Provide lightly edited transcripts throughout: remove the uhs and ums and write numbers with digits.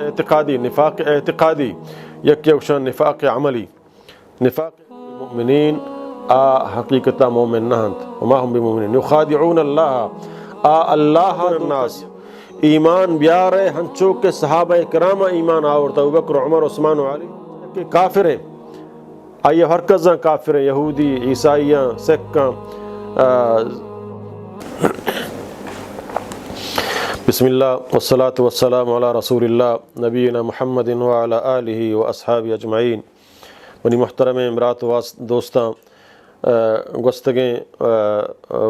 एतिक़ादी निफ़ाक़ एतिक़ादी यकशन निफ़ाक़ अमली निफ़ाक़ मुमिनीन आ हकीकता मोमिन नहंत वमा हुम बिमुमिनीन युखादिऊन अल्लाह आ अल्लाह नास ईमान ब्यारे हंचो के सहाबा किराम ईमान आवरता अबू बकर उमर उस्मान अली के काफिर आइए हरकज़ काफिर यहूदी ईसाइयाँ सिख बिस्मिल्लाह वस्सलातु वस्सलामु अला रसूलिल्लाह नबीना मुहम्मदिन व अला आलिहि व अस्हाबी अजमईन वनी मुहतरम इमरात वास दोस्तां गुस्तगे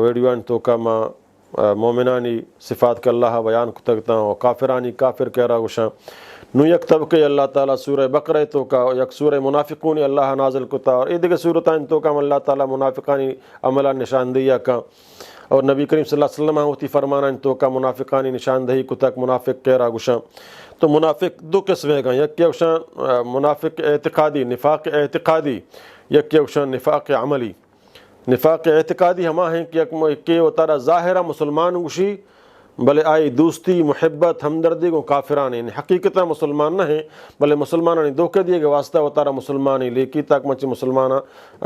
वीडियोन तो का माँ मोमिनानी सिफ़ात के अल्लाह बयान कुतगता और काफिरानी काफिर कह रहा गुशा नु यक तबके अल्लाह ताला सूरह बकरा तो का यक सूरह मुनाफिकून अल्लाह नाज़िल कुता और इधर सूरतान तो का अल्लाह ताला मुनाफिकानी अमला निशानदिया का और नबी करीम सल्लल्लाहु अलैहि वसल्लम होती फरमाना तो का मुनाफिकानी निशानदही कुतक मुनाफिक कह रहा गुशा तो मुनाफिक दो किस्में का यक यकशा मुनाफिक एतिक़ादी निफ़ाक़ एतिक़ादी यक यकशा निफ़ाक़ अमली निफ़ाक़ एतिक़ादी हमा हैं कि वो तारा ज़ाहिरा मुसलमान गुशी भले आई दोस्ती मुहब्बत हमदर्दी को काफिरान यानी हकीकत मुसलमान न हैं भले मुसलमान ने धोखे दिए के वास्ता वो तारा मुसलमान ही लेकी ताक मची मुसलमान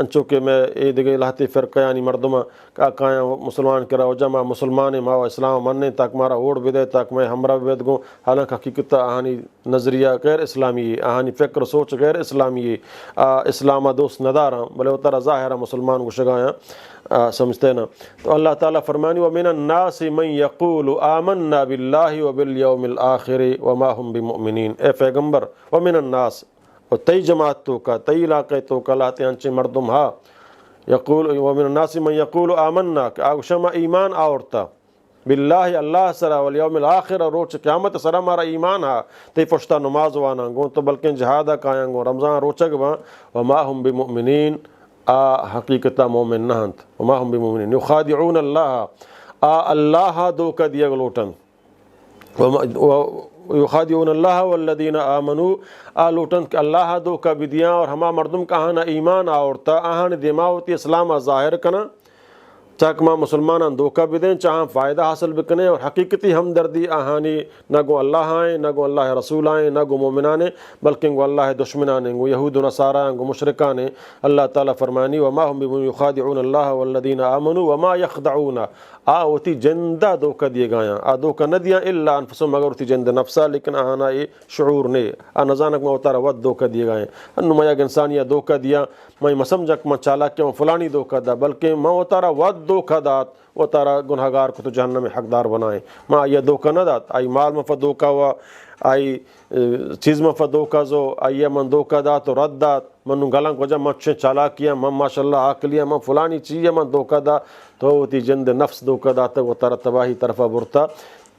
अंचो के मैं ए दिगे लाते फ़िरक़ा यानी मर्दमा का काया मुसलमान करा हो जमा मुसलमान मावा इस्लाम मन्ने ताक मारा ओढ़ बिदे ताक मैं हमरा बिद गो हालांकि हकीकत आहानी नज़रिया गैर इस्लामी आहानी फ़िक्र सोच गैर इस्लामी इस्लामा दोस्त नदारा भले वो तारा ज़ाहिरा मुसलमान को शगाया समझते ना तो अल्लाह ताला फरमानी व मिनन नासि मन यक़ूलु आमन्ना बिल्लाहि व बिल यौमिल आखिर व मा हुम बिमुमिनीन ए पैगंबर व मिनन नास और तई जमात तो का तई इलाक़े तो का लाते अंचे मर्दुम हा यक़ूल व मिनन नासि मन यक़ूलु आमन्ना आगशमा ईमान आवरता बिल्लाहि अल्लाह सरा वल यौमिल आखिर रोच क़यामत सरा मारा ईमान हा तई पुश्ता नमाज वाना गो तो बल्कि जहादा कायांगो रमज़ान रोचक व मा हुम बिमुमिनीन आ हकीकता मोमिन नहंत वमा हुम बिमुमिनीन युखादिऊन अल्लाह आ अल्लाह दो का दिया लोटन युखादिऊन अल्लाह वल्लदीना आमनू आ लोटन के अल्लाह दो का बिदियाँ और हमा मर्दुम कहा ना ईमान आवरता आहान दिमावती इस्लाम ज़ाहिर कना चाक माँ मुसलमान धोखा भी दें चाह फ़ायदा हासिल भी करें और हकीकती हमदर्दी आहानी न गो अल्लाह आए न गो अल्लाह रसूल आए न गो मोमिनाने बल्कि गो अल्लाह दुश्मनाने गो यहूद नसारा गो मुशरिकाने अल्लाह ताला फरमानी वमा हुम युखादिऊन अल्लाह वल्लदीना आमनू वमा यखदऊन आ होती जिंदा धोखा दिए गया आ धोखा न दिया इल्ला अनफुसुहुम मगर होती जिंद नफ्सा लेकिन आना ये शऊर ने आ नजानक में उतारा वद धोखा दिए गए अनुमया इंसानिया धोखा दिया मैं मसमझक मैं चालाक के फलानी धोखा दा बल्कि मैं उतारा वद धोखा दात वो तारा गुनहगार को तो जहन्नम में हकदार बनाए माँ यह धोखा न दात आई माल में धोखा हुआ आई चीज़ में धोखा जो आई मन धोखा दात तो रद्द दात मनु गलंग वजह मच्छे चालाक किया मम माशाल्लाह आक लिया मम फलानी चीज़ मन धोखा दा तो होती जिंद नफ्स धोखा दात वो तारा तबाही तरफा बुरता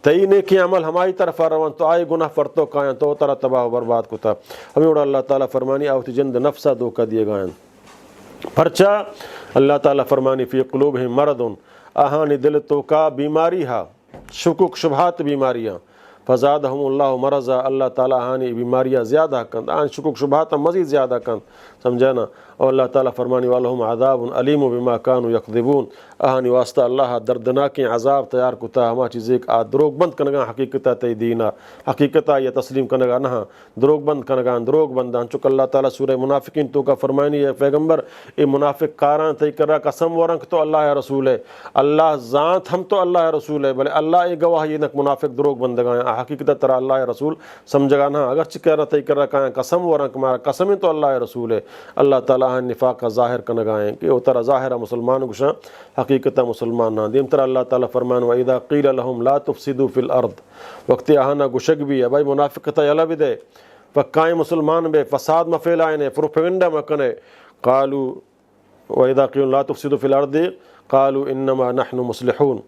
तई ने कि अमल हमारी तरफा रवन तो आए गुनाह फरतो काया तो तारा तबाह बर्बाद को था हमें उड़ा अल्लाह ताला फरमानी आवती जिंद नफ्सा धोखा दिए गए परचा अल्लाह ताला फरमानी फ़ी क़ुलूबिहिम मरदुन आहानी दिल तो का बीमारी हा शुकुक शुबहात बीमारियाँ फ़ज़ादहुमुल्लाहु मरज़ा अल्लाह ताला आहानी बीमारियाँ ज़्यादा कंद आन शुकुक शुबहात मज़ीद ज़्यादा कंद समझा ना और अल्लाह ताला फरमानी वालहुम अज़ाबुन अलीम बिमा कानू यकज़िबून आहानी वास्ता अल्लाह दर्दनाक अज़ाब तैयार कुता हमा चीज़ एक आ द्रोग बंद कनगा हकीकत तय दीना हकीकत या तस्लीम कनगा ना द्रोग बंद कनगा द्रोग बंद चुक अल्लाह ताला सूरह मुनाफिकीन तो का फरमानी है पैगंबर ए मुनाफिक कारां तय करा कसम वरंक तो अल्लाह रसूल है अल्लाह ज़ात हम तो अल्लाह रसूल है भले अल्लाह ए गवाह ये नक मुनाफिक द्रोग बंद गया हकीकत तरह अल्लाह रसूल समझगा ना अगर चिकर तय कर रहा कसम वरंक मारा कसम ही तो अल्लाह रसूल है अल्लाह ताला निफाक का ज़ाहिर कनगाएँ कि वो तरह ज़ाहिर मुसलमान गुशा हकीकत मुसलमान ना दीम तरह अल्लाह ताला फरमान व इज़ा क़ील लहुम ला तुफ़सिदू फ़िल अर्द वक्त आहाना गुशक भी है भाई मुनाफिकता अला भी दे पक्काएँ मुसलमान बे फसाद में फैलाए ने प्रोपेगेंडा में कने क़ालू व इज़ा क़ील ला तुफ़सिदू फ़िल अर्द क़ालू इन्नमा नहनु मुस्लिहून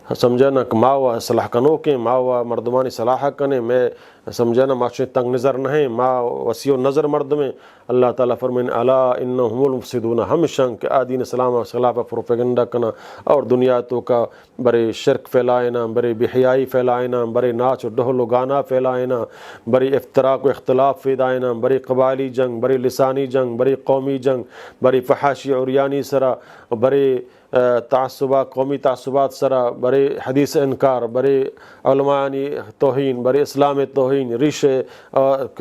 समझा ना मावा सलाह कनो के मावा मर्दमानी सलाह कने मैं समझा ना माशे तंग नज़र नहीं माँ वसीओ नज़र मर्द में अल्लाह ताला फरमान अला इन्नहुमुल मुफ़सिदून हम शंक आदीन सलाम खिलाफ प्रोपेगेंडा करना और दुनिया तो का बड़े शिरक फैलाए ना बड़े बेहयाई फैलाए ना बड़े नाच डहलो गाना फैलाए ना बड़ी इफ्तराक व इख्तलाफ फैलाए ना बड़ी कबायली जंग बड़ी लिसानी जंग बड़ी कौमी जंग बड़ी फहाशी और यानी सरा बड़े तासुबा कौमी तासुबात सरा बरे हदीस इनकार बरे उलमानी तोहीन बरे इस्लाम तोहीन रिश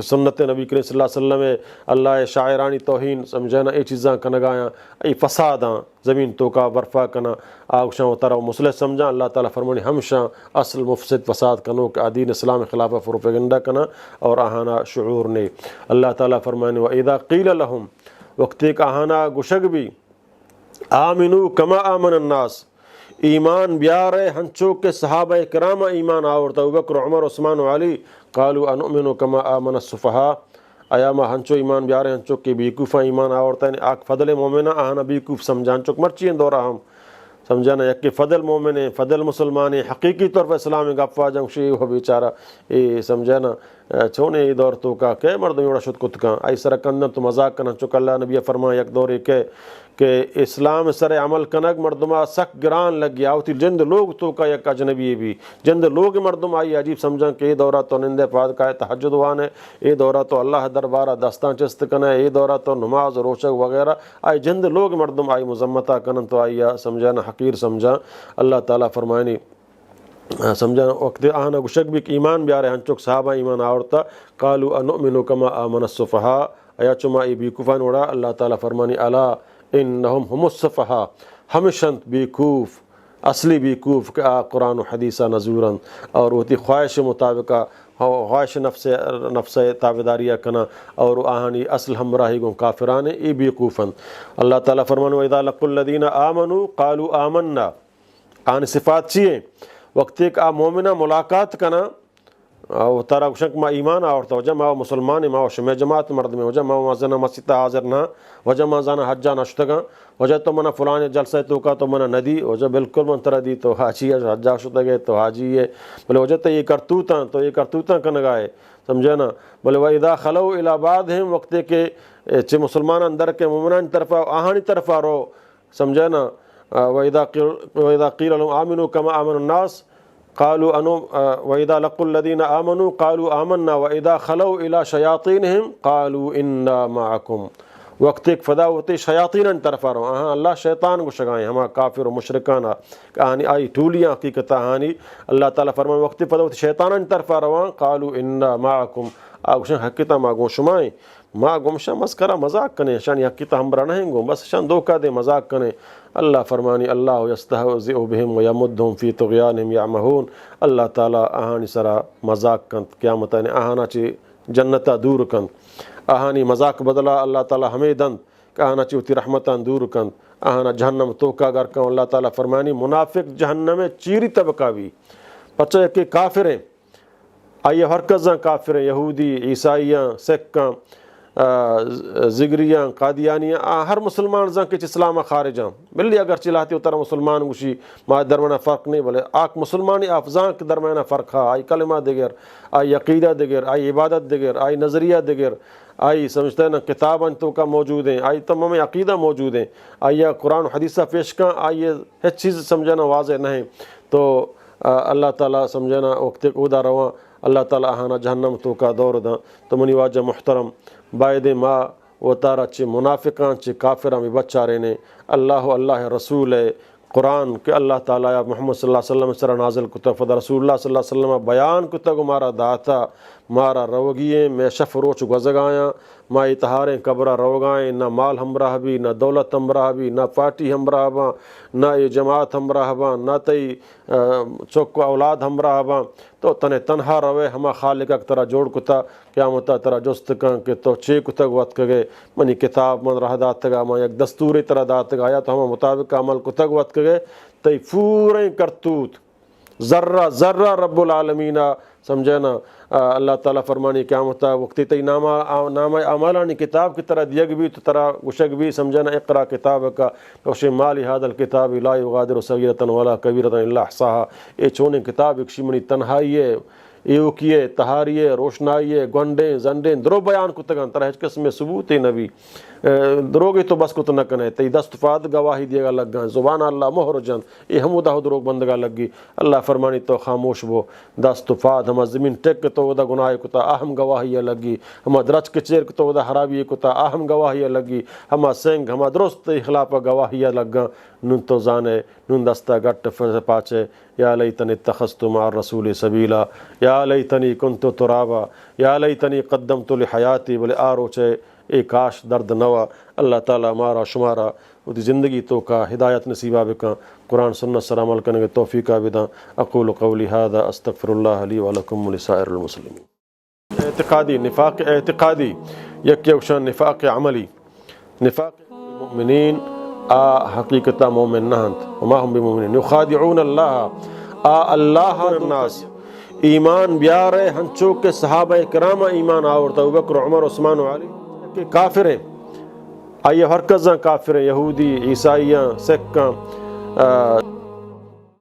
सुन्नत नबी करीम सल्लल्लाहु अलैहि वसल्लम अल्लाह शायरानी तोहीन समझाना ये चीज़ां कनगाया ये फसादा ज़मीन तो का बर्फा कना आगशा तारा मुसलह समझा अल्लाह ताला फरमानी हमशा असल मुफसद फसाद कनो के आदीन इस्लाम खिलाफ प्रोपेगेंडा कना और आहाना शुऊर ने अल्लाह ताला फरमानी व इदा क़ील लहुम वक्ति का आहाना गुशग भी आमिनु कमा आमन अन्नास ईमान ब्यार हंचो के सहाबा करामा ईमान आवरता बकर उमर उस्मान अली कालू अनुमिनु कमा आमन सुफहा अयामा हंचो ईमान ब्यार हंचो के बेकूफ़ा ईमान आवरता है आक फदल मोमिना आना बेकूफ़ समझान चुक मर्ची दौरा हम समझाना यक फदल मोमिन फदल मुसलमान हकीकी तौर पर इस्लाम गफ़ा जंगशी हो बेचारा ये समझाना छोने ये दौर तो का के मर्द योड़ा शुद कुत का आई सर कंदन तो मजाक करना चुक अल्लाह नबी फरमा यक दौर के इस्लाम सर अमल कनक मर्दमा सक ग्रान लग गया उती जिंद लोग तो का यक अजनबी भी जिंद लोग मर्दम आई अजीब समझा कि ये दौरा तो निंदे पाद का है तहज्जुद वान है ये दौरा तो अल्लाह दरबारा दस्तां चस्त कना है ये दौरा तो नमाज रोशक वगैरह आई जिंद लोग मर्दम आई मुजम्मता कनन तो आई समझाना हकीर समझा अल्लाह ताला फरमानी समझा वक्त आना गुशक भी ईमान ब्यारे हंचुक साहबा ईमान आवरता कालू अनुमिनु कमा आमन सुफहा अया चुमा ई बेकूफ़ान उड़ा अल्लाह ताला फरमानी अला इन्नहुम हुमुस सुफहा हमेशंत बेकूफ़ असली बेकूफ़ के कुरान व हदीसा नज़ूरन और वती ख्वाहिश मुताबिक ख्वाहिश नफ्स ताबेदारिया कना और आहानी असल हमराही गो काफिरान ई बेकूफ़न अल्लाह ताला फरमानु इदा लकुल लदीना आमनु कालू आमन्ना आन सिफात चाहिए वक्त एक आ मोमिना मुलाकात कना और तारा शक मा ईमान आवरता वजह मा मुसलमान मा शमे जमात मर्द में वजह मा जना मस्जिद हाजिर ना वजह मा जाना हज्जा नशतगा वजह तो मना फलान जलसा तो का तो मना नदी वजह बिल्कुल मन तरा दी तो हाजी है हज्जा शुतगे तो हाजी है बोले वजह तो ये करतूता कनगाए समझे ना बोले वह इदा खलो इलाबाद हैं वक्त के चे मुसलमान अंदर के मोमिनान तरफा आहानी तरफा रो समझे ना वइदा क़ील लहुम आमिनु कमा आमन अन्नास क़ालू अनु वइदा लक़ुल लदीना आमनु क़ालू आमन्ना वइदा खलौ इला शयातीनहिम क़ालू इन्ना मअकुम वक्त एक फदा होते शयातीन तरफा रो हाँ अल्लाह शैतान को शगाएँ हमा काफिर मुशरिकाना कहानी आई टूलियाँ हकीकत कहानी अल्लाह ताला फरमान वक्त फदा होते शैतान तरफा रवा क़ालू इन्ना मअकुम आगुशन हकीकत मागो शुमाएँ माँ गुमशा मस्करा मजाक कने शान यकी तो हम नहीं गो बस शान धोखा दे मजाक कने अल्लाह फरमानी अल्लाह यस्तहज़िउ बिहिम व यमुद्दुहुम फी तुग़यानिहिम यअमहून अल्लाह ताला आहानी सरा मजाक कंत क़यामत ने आहाना ची जन्नता दूर कंत आहानी मजाक बदला अल्लाह ताला हमें दंत आहाना ची उती रहमतान दूर कंत आहाना जहन्नम तोका गर कं अल्लाह ताला फरमानी मुनाफिक जहन्नम में चीरी तबकावी पच्चा के काफिरें आइए हरकज़ां काफिरें यहूदी ईसाइयाँ सिक्का ज़िगरियाँ कादियानियाँ हर मुसलमान जहाँ के इस्लाम खारिजाँ बिल्ली अगर चिल्लाती उतर मुसलमान गुशी मा दरमाना फ़र्क नहीं बोले आक मुसलमानी अफजां के दरमाना फ़र्क हा आई कलमा दिगर आई अकीदा दिगर आई इबादत दिगर आई नज़रिया दिगर आई समझते हैं ना किताबन तो का मौजूद हैं आई तमाम अकीदा मौजूद हैं आई या कुरान हदीसा पेश का आई ये हर चीज़ समझना वाज़े नहीं तो अल्लाह ताला समझना वक्त उदा रवा अल्लाह ताला आहाना जहन्नम तो का दौर दा तो मनी वाजा मुहतरम बायदे माँ व तारा चे मुनाफिकान चे काफिरा में बच्चारे ने अल्लाह अल्लाह रसूल है कुरान के अल्लाह ताला या मोहम्मद सल्लल्लाहु अलैहि वसल्लम सरा नाज़िल कुता फदा रसूलुल्लाह सल्लल्लाहु अलैहि वसल्लम बयान कुता को मारा दाता मारा रवगिए मैं शफ रोच गजगाया माँ इतहारें कब्रा रोगाएँ ना माल हमराह भी ना दौलत हमराह भी ना पार्टी हमराह बा ना ये जमात हमराह बा ना तई चौक औलाद हमराह बा तो तने तनहा रवे हमा खालिक तरह जोड़ कुता क्या मता तरह जुस्त के तो चे कुतग वत कगे मनी किताब मन रह दातगा माँ एक दस्तूरी तरह दातगा आया तो हम मुताबिक अमल कुतग वत कगे तई पूरे करतूत ज़र्रा ज़र्रा रब्बुल आलमीना समझे ना अल्लाह ताला फरमानी क्या होता है वक्ती तई नामा अमालानी किताब की तरह दियग भी तो तरह गुशक भी समझे ना इक़रा किताब का कौशे माली हादल किताब ला युगादिरु सगीरतन वला कबीरतन इल्ला अहसाहा ये छोने किताब एक शिमनी तन्हाई है यो किए तहारिए रोशनाइए गोंडे जंडे दरो बयान कुतगन तरह किस्म सबूत नबी दरोगे तो बस कुत न कने तई दस्तफाद गवाही दिएगा लग जुबान अल्लाह मोहर जन ये हमदा दरोग बंदगा लगी अल्लाह फरमानी तो खामोश वो दस्तफाद हम ज़मीन टेक तो वदा गुनाह कुता अहम गवाही लगी हम द्रच कचेर तो वदा हराबी कुता अहम गवाही लगी हम सेंग हम दुरुस्त खिलाफ गवाही लगा नुन तो जाने नुन दस्ता गट पाचे या लैतनी तखस्तु मार रसूल सबीला या लैतनी कुन्तु तुराबा या लैतनी क़द्दमतु लिहयाती बोले आरोचे ए काश दर्द नवा अल्लाह ताला मारा शुमारा उदी ज़िंदगी तो का हिदायत नसीबा बिका कुरान सुन्नत सर अमल करने के तौफीका बिदा अक़ूलु क़ौली हादा अस्तग़फ़िरुल्लाह ली व लकुम व लिसाइरिल मुस्लिमीन। एतिक़ादी निफ़ाक़ एतिक़ादी यकशन निफ़ाक़ अमली निफ़ाक़ मुमिनीन आ हकीकता मोमिन नहंत वमा हुम बिमुमिनीन युखादिऊन अल्लाह आ अल्लाह अन्नास ईमान ब्यारे हंचो के सहाबा किराम ईमान आवरता अबू बकर उमर उस्मान व अली के काफिर आइए हरकज़ काफिर यहूदी ईसाइयाँ सिख